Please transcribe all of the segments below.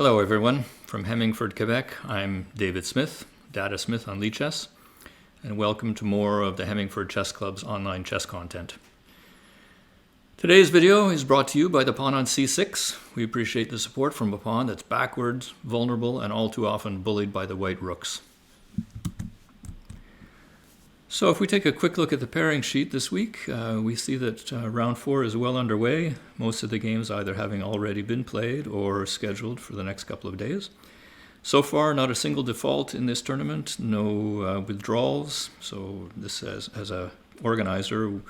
Hello everyone, from Hemmingford, Quebec. I'm David Smith, Data Smith on Lichess, and welcome to more of the Hemmingford Chess Club's online chess content. Today's video is brought to you by the pawn on c6. We appreciate the support from a pawn that's backwards, vulnerable, and all too often bullied by the white rooks. So if we take a quick look at the pairing sheet this week, we see that round 4 is well underway, most of the games either having already been played or scheduled for the next couple of days. So far, not a single default in this tournament, no withdrawals, so this as a organizer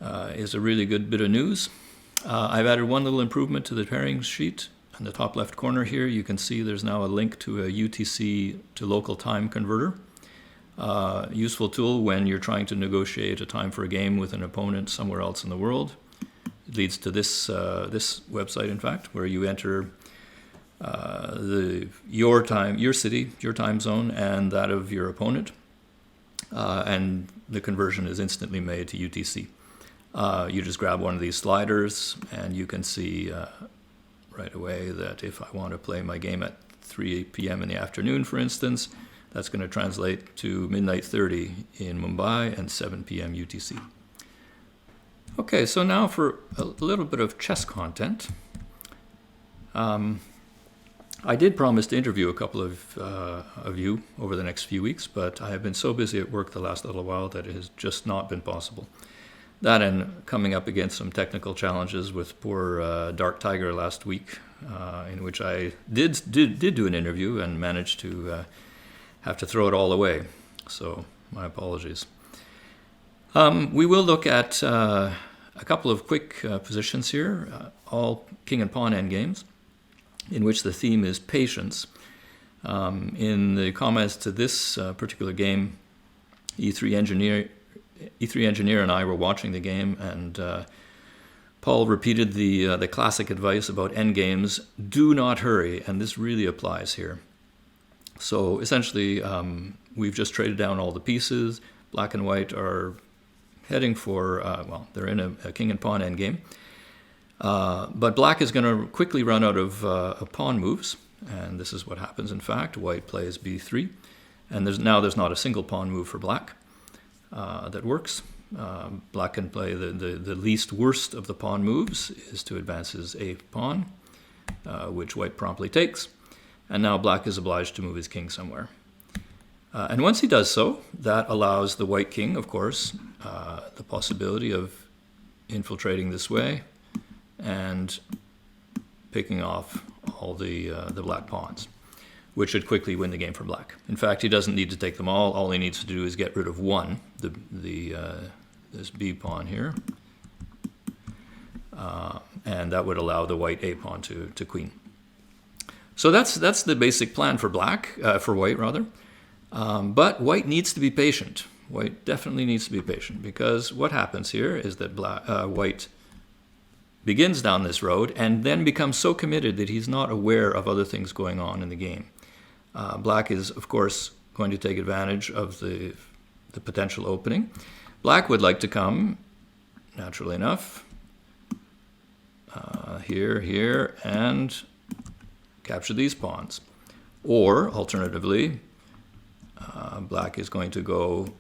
is a really good bit of news. I've added one little improvement to the pairing sheet. In the top left corner here, you can see there's now a link to a UTC to local time converter. Useful tool when you're trying to negotiate a time for a game with an opponent somewhere else in the world. It leads to this website, in fact, where you enter your time, your city, your time zone, and that of your opponent, and the conversion is instantly made to UTC. You just grab one of these sliders, and you can see right away that if I want to play my game at 3 p.m. in the afternoon, for instance, that's going to translate to midnight 30 in Mumbai and 7 p.m. UTC. Okay, so now for a little bit of chess content. I did promise to interview a couple of you over the next few weeks, but I have been so busy at work the last little while that it has just not been possible. That and coming up against some technical challenges with poor Dark Tiger last week, in which I did do an interview and managed to have to throw it all away. So my apologies. We will look at a couple of quick positions here, all king and pawn endgames, in which the theme is patience. In the comments to this particular game, E3 Engineer and I were watching the game, and Paul repeated the classic advice about endgames: do not hurry, and this really applies here. So essentially, we've just traded down all the pieces. Black and white are heading for, well, they're in a king and pawn endgame. But black is going to quickly run out of pawn moves, and this is what happens, in fact. White plays b3, and there's not a single pawn move for black that works. Black can play the least worst of the pawn moves is to advance his a pawn, which white promptly takes. And now black is obliged to move his king somewhere. And once he does so, that allows the white king, of course, the possibility of infiltrating this way and picking off all the black pawns, which should quickly win the game for black. In fact, he doesn't need to take them all. All he needs to do is get rid of one, this b pawn here. And that would allow the white a pawn to queen. So that's the basic plan for white rather. But white needs to be patient. White definitely needs to be patient, because what happens here is that white begins down this road and then becomes so committed that he's not aware of other things going on in the game. Black is, of course, going to take advantage of the potential opening. Black would like to come, naturally enough, here, and capture these pawns. Or, alternatively, black is going to go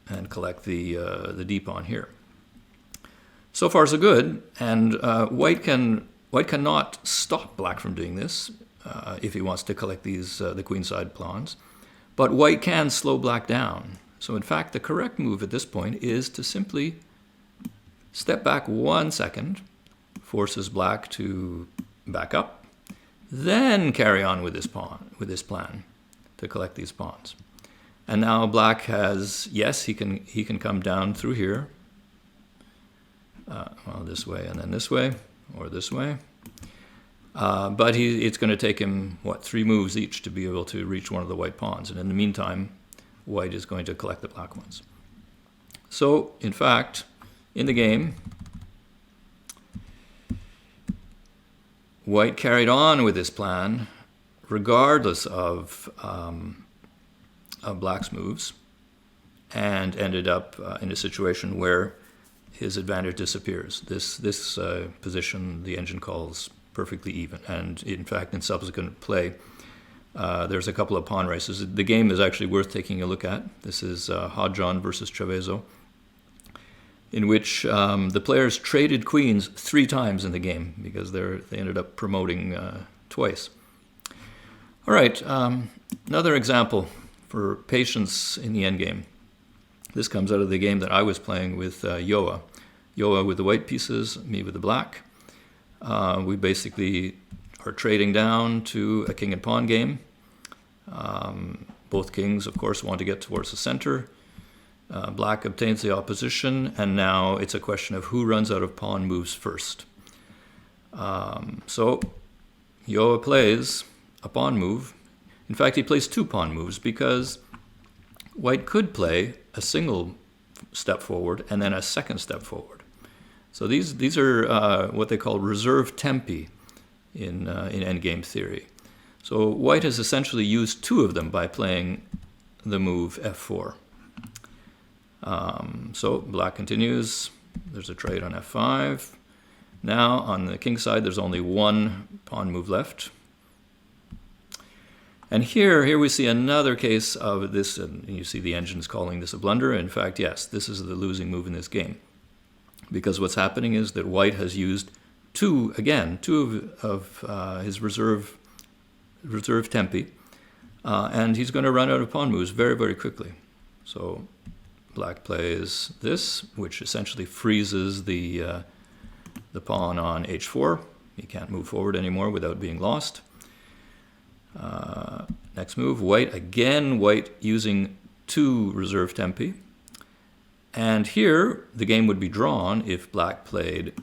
and collect the d pawn here. So far so good, and white cannot stop black from doing this if he wants to collect these the queenside pawns, but white can slow black down. So in fact, the correct move at this point is to simply step back 1 second, forces black to back up, then carry on with this plan to collect these pawns. And now black has, yes, he can come down through here, well, this way and then this way, or this way. But it's going to take him, 3 moves each to be able to reach one of the white pawns. And in the meantime, white is going to collect the black ones. So, in fact, in the game, white carried on with this plan regardless of black's moves, and ended up in a situation where his advantage disappears. This position the engine calls perfectly even. And in fact, in subsequent play, there's a couple of pawn races. The game is actually worth taking a look at. This is Hodjon versus Treviso, in which the players traded queens 3 times in the game because they ended up promoting twice. All right, another example for patience in the endgame. This comes out of the game that I was playing with Yoa. Yoa with the white pieces, me with the black. We basically are trading down to a king and pawn game. Both kings, of course, want to get towards the center. Black obtains the opposition, and now it's a question of who runs out of pawn moves first. So Yoa plays a pawn move. In fact, he plays 2 pawn moves because white could play a single step forward and then a second step forward. So these are what they call reserve tempi in endgame theory. So white has essentially used 2 of them by playing the move f4. So black continues. There's a trade on f5. Now on the king side, there's only 1 pawn move left. And here we see another case of this, and you see the engine's calling this a blunder. In fact, yes, this is the losing move in this game. Because what's happening is that white has used 2 of his reserve tempi, and he's going to run out of pawn moves very, very quickly. So black plays this, which essentially freezes the pawn on h4. He can't move forward anymore without being lost. Next move, white using 2 reserve tempi. And here, the game would be drawn if black played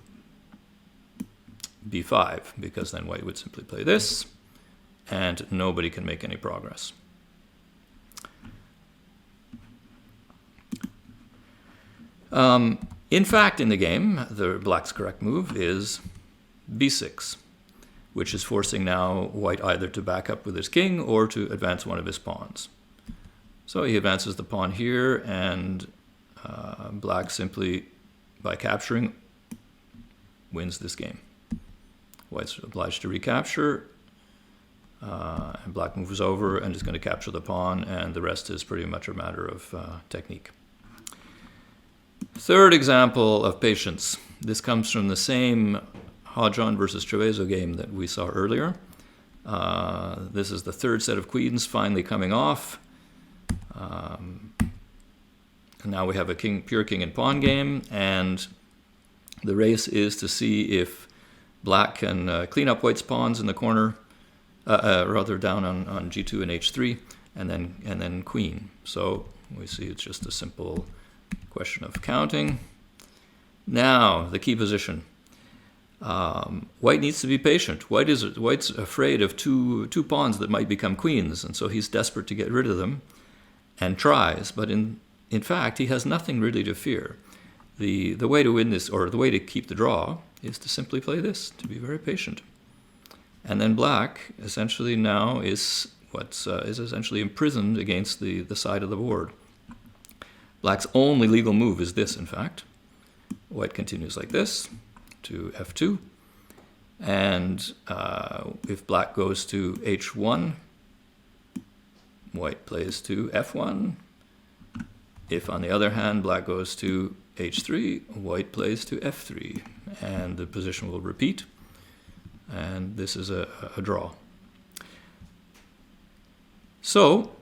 b5, because then white would simply play this, and nobody can make any progress. In fact, in the game, the black's correct move is b6, which is forcing now white either to back up with his king or to advance one of his pawns. So he advances the pawn here, and black simply, by capturing, wins this game. White's obliged to recapture, and black moves over and is going to capture the pawn, and the rest is pretty much a matter of technique. Third example of patience. This comes from the same Hodjon versus Treviso game that we saw earlier. This is the 3rd set of queens finally coming off. And now we have a pure king and pawn game, and the race is to see if black can clean up white's pawns in the corner, rather down on g2 and h3, and then queen. So we see it's just a simple question of counting. Now the key position. White needs to be patient. White's afraid of two pawns that might become queens, and so he's desperate to get rid of them, and tries. But in fact, he has nothing really to fear. The way to win this, or the way to keep the draw, is to simply play this, to be very patient. And then black essentially now is essentially imprisoned against the side of the board. Black's only legal move is this, in fact. White continues like this to f2, and if black goes to h1, white plays to f1. If, on the other hand, black goes to h3, white plays to f3, and the position will repeat, and this is a draw. So,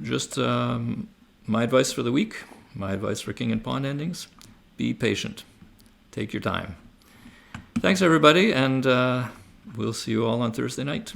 just my advice for the week, my advice for king and pawn endings: be patient. Take your time. Thanks, everybody, and we'll see you all on Thursday night.